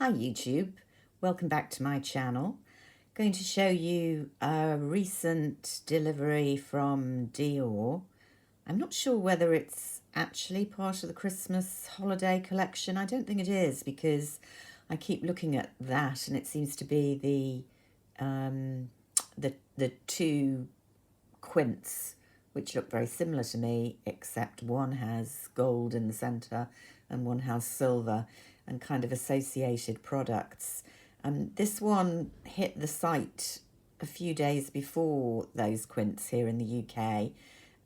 Hi YouTube, welcome back to my channel. Going to show you a recent delivery from Dior. I'm not sure whether it's actually part of the Christmas holiday collection. I don't think it is because I keep looking at that and it seems to be the two quints which look very similar to me, except one has gold in the centre and one has silver and kind of associated products. This one hit the site a few days before those quints here in the UK,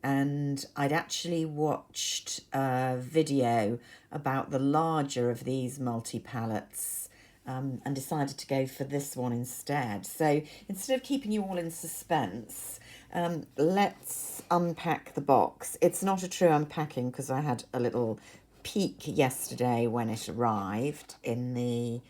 and I'd actually watched a video about the larger of these multi-palettes and decided to go for this one instead. So instead of keeping you all in suspense, let's unpack the box. It's not a true unpacking because I had a little peek yesterday when it arrived in the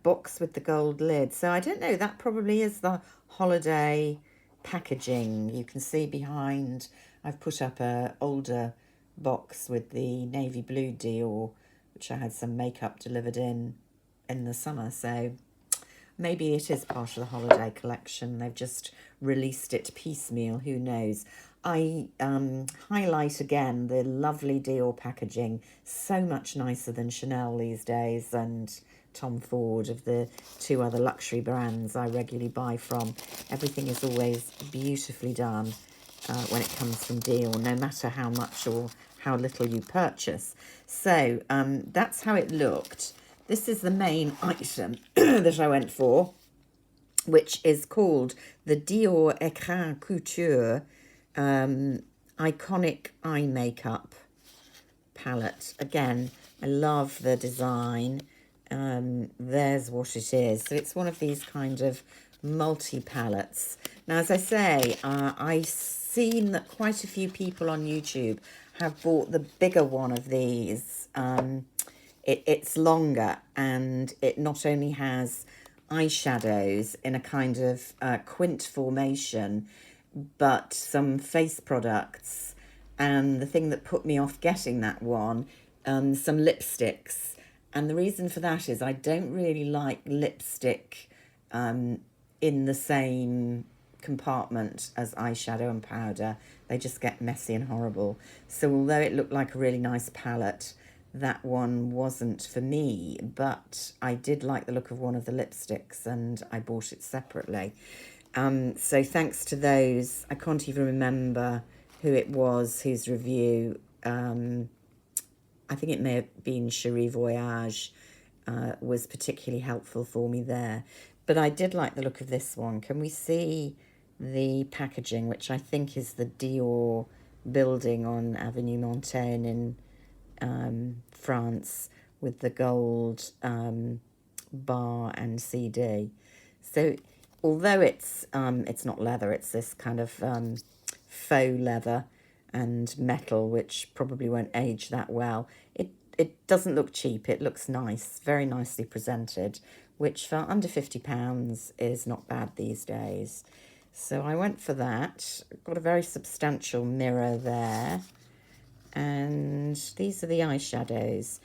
box with the gold lid. So I don't know, that probably is the holiday packaging. You can see behind I've put up a older box with the navy blue Dior, which I had some makeup delivered in the summer. So maybe it is part of the holiday collection. They've just released it piecemeal, who knows. I highlight again the lovely Dior packaging, so much nicer than Chanel these days and Tom Ford, of the two other luxury brands I regularly buy from. Everything is always beautifully done when it comes from Dior, no matter how much or how little you purchase. So that's how it looked. This is the main item that I went for, which is called the Dior Écrin Couture Iconic Eye Makeup palette. Again, I love the design. There's what it is. So it's one of these kind of multi-palettes. Now, as I say, I've seen that quite a few people on YouTube have bought the bigger one of these. It's longer, and it not only has eyeshadows in a kind of quint formation, but some face products, and the thing that put me off getting that one, some lipsticks. And the reason for that is I don't really like lipstick in the same compartment as eyeshadow and powder. They just get messy and horrible. So although it looked like a really nice palette, that one wasn't for me, but I did like the look of one of the lipsticks and I bought it separately. So thanks to those, I can't even remember who it was whose review, I think it may have been Cherie Voyage, was particularly helpful for me there. But I did like the look of this one. Can we see the packaging, which I think is the Dior building on Avenue Montaigne in France, with the gold bar and CD. So although it's not leather, it's this kind of faux leather and metal, which probably won't age that well. It doesn't look cheap. It looks nice, very nicely presented, which for under £50 is not bad these days. So I went for that. Got a very substantial mirror there. And these are the eyeshadows.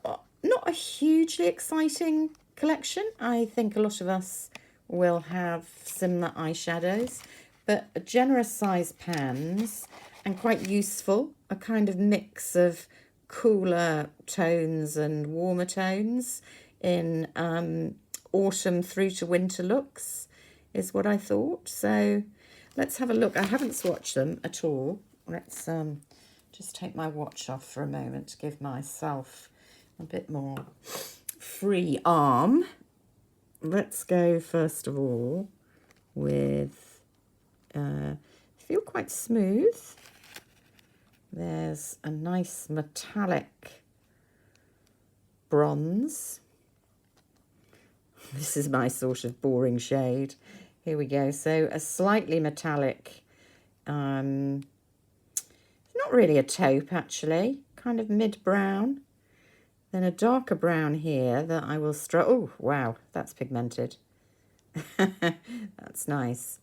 Not a hugely exciting collection. I think a lot of us will have similar eyeshadows, but a generous size pans and quite useful. A kind of mix of cooler tones and warmer tones in autumn through to winter looks is what I thought. So let's have a look. I haven't swatched them at all. Let's just take my watch off for a moment to give myself a bit more free arm. Let's go first of all with, feel quite smooth. There's a nice metallic bronze. This is my sort of boring shade. Here we go. So a slightly metallic, not really a taupe actually, kind of mid-brown. Then a darker brown here that I will oh, wow, that's pigmented. That's nice.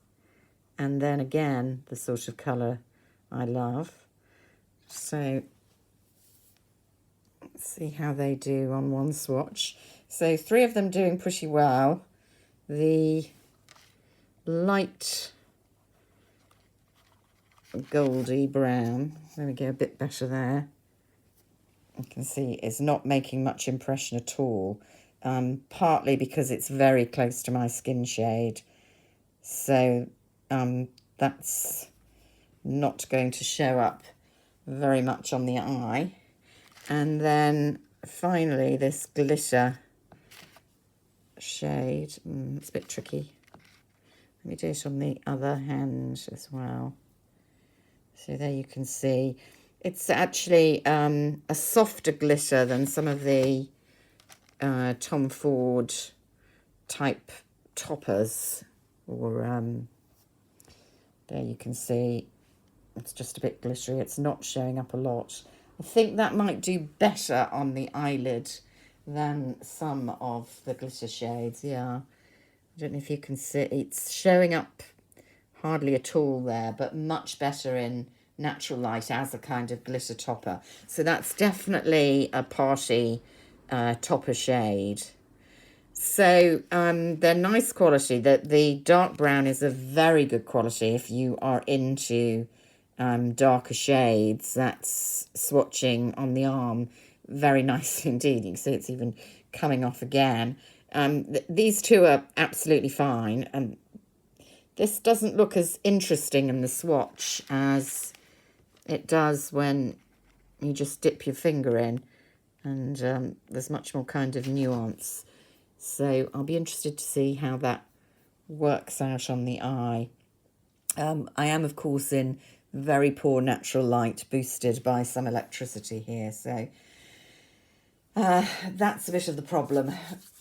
And then again, the sort of colour I love. So let's see how they do on one swatch. So 3 of them doing pretty well. The light goldy brown, there we go, a bit better there. You can see it's not making much impression at all, partly because it's very close to my skin shade. So that's not going to show up very much on the eye. And then finally this glitter shade, it's a bit tricky. Let me do it on the other hand as well. So there you can see it's actually a softer glitter than some of the Tom Ford type toppers, or there you can see it's just a bit glittery. It's not showing up a lot. I think that might do better on the eyelid than some of the glitter shades. Yeah, I don't know if you can see, it's showing up hardly at all there, but much better in natural light as a kind of glitter topper. So that's definitely a party topper shade. So they're nice quality. The dark brown is a very good quality if you are into darker shades. That's swatching on the arm very nicely indeed. You can see it's even coming off again. These two are absolutely fine. This doesn't look as interesting in the swatch as it does when you just dip your finger in, and there's much more kind of nuance. So I'll be interested to see how that works out on the eye. I am, of course, in very poor natural light, boosted by some electricity here. So that's a bit of the problem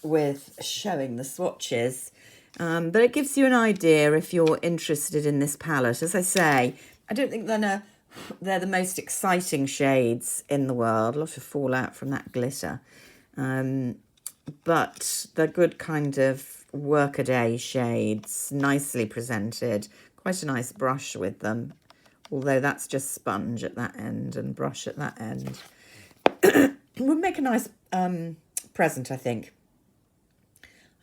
with showing the swatches. But it gives you an idea if you're interested in this palette. As I say, I don't think they're the most exciting shades in the world. A lot of fallout from that glitter. But they're good kind of workaday shades, nicely presented. Quite a nice brush with them, although that's just sponge at that end and brush at that end. It would make a nice present, I think.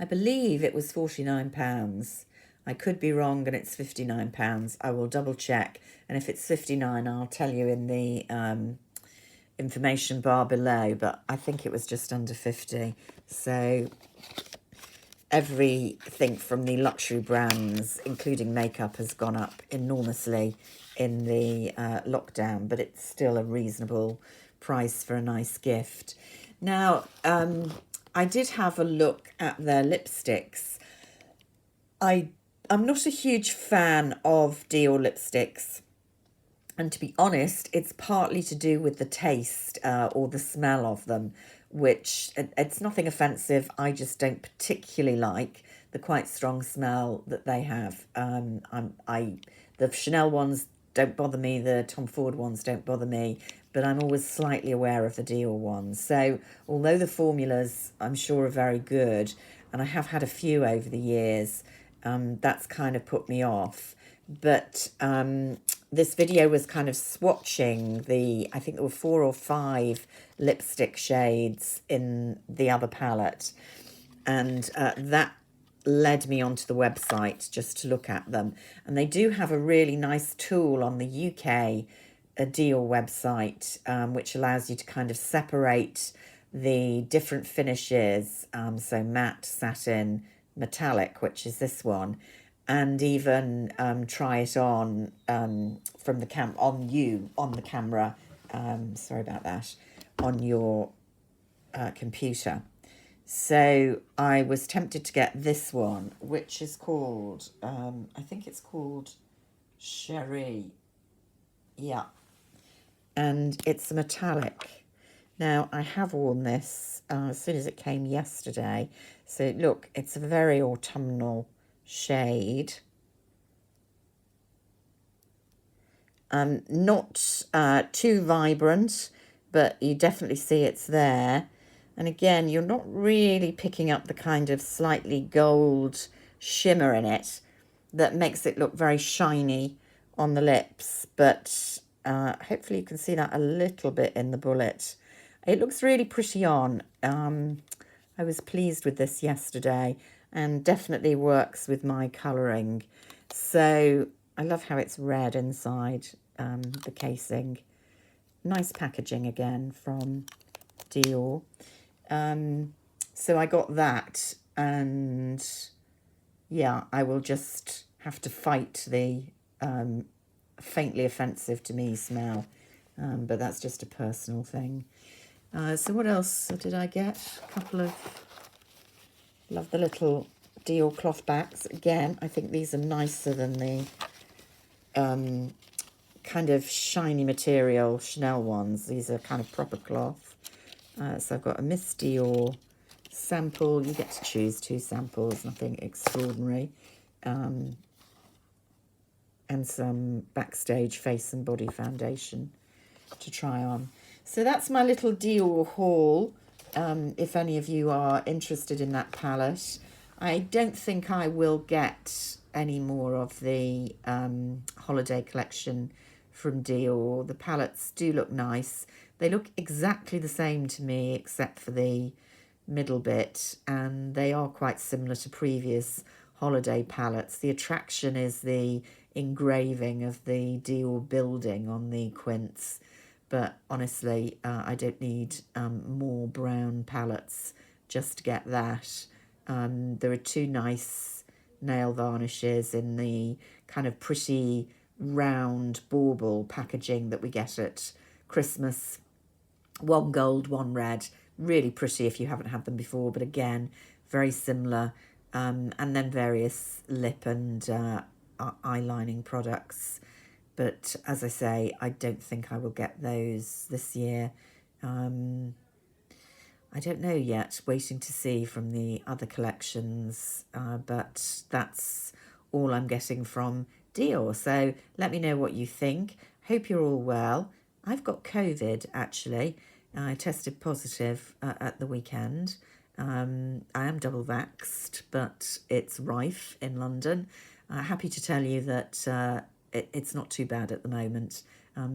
I believe it was £49. I could be wrong and it's £59. I will double check. And if it's 59, I'll tell you in the information bar below. But I think it was just under 50. So everything from the luxury brands, including makeup, has gone up enormously in the lockdown. But it's still a reasonable price for a nice gift. Now, I did have a look at their lipsticks. I'm not a huge fan of Dior lipsticks. And to be honest, it's partly to do with the taste or the smell of them, which it's nothing offensive. I just don't particularly like the quite strong smell that they have. The Chanel ones don't bother me. The Tom Ford ones don't bother me. But I'm always slightly aware of the Dior ones. So although the formulas, I'm sure, are very good, and I have had a few over the years, that's kind of put me off. But this video was kind of swatching I think there were 4 or 5 lipstick shades in the other palette. And that led me onto the website just to look at them. And they do have a really nice tool on the UK Dior website, which allows you to kind of separate the different finishes, so matte, satin, metallic, which is this one, and even try it on from the on the camera. Sorry about that, on your computer. So I was tempted to get this one, which is called I think it's called Cherie. Yeah. And it's a metallic. Now, I have worn this as soon as it came yesterday. So, look, it's a very autumnal shade. Not too vibrant, but you definitely see it's there. And again, you're not really picking up the kind of slightly gold shimmer in it that makes it look very shiny on the lips, but hopefully you can see that a little bit in the bullet. It looks really pretty on. I was pleased with this yesterday and definitely works with my colouring. So I love how it's red inside the casing. Nice packaging again from Dior. So I got that, and yeah, I will just have to fight the faintly offensive to me smell, but that's just a personal thing. So what else did I get? A couple of, love the little Dior cloth backs. Again, I think these are nicer than the kind of shiny material Chanel ones. These are kind of proper cloth. So I've got a Miss Dior sample. You get to choose 2 samples, nothing extraordinary. And some Backstage face and body foundation to try on. So that's my little Dior haul. If any of you are interested in that palette. I don't think I will get any more of the holiday collection from Dior. The palettes do look nice. They look exactly the same to me except for the middle bit, and they are quite similar to previous holiday palettes. The attraction is the engraving of the Dior building on the quints, but honestly I don't need more brown palettes just to get that. There are 2 nice nail varnishes in the kind of pretty round bauble packaging that we get at Christmas. 1 gold, 1 red. Really pretty if you haven't had them before, but again, very similar. And then various lip and eyelining products. But as I say, I don't think I will get those this year. I don't know yet, waiting to see from the other collections, but that's all I'm getting from Dior. So let me know what you think. Hope you're all well. I've got COVID, actually. I tested positive at the weekend. I am double vaxxed, but it's rife in London. Happy to tell you that it's not too bad at the moment.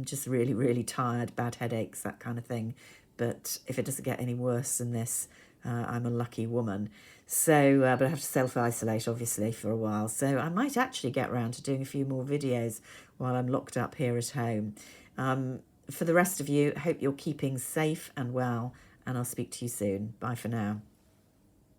Just really, really tired, bad headaches, that kind of thing. But if it doesn't get any worse than this, I'm a lucky woman. So, but I have to self-isolate, obviously, for a while. So I might actually get around to doing a few more videos while I'm locked up here at home. For the rest of you, hope you're keeping safe and well, and I'll speak to you soon. Bye for now.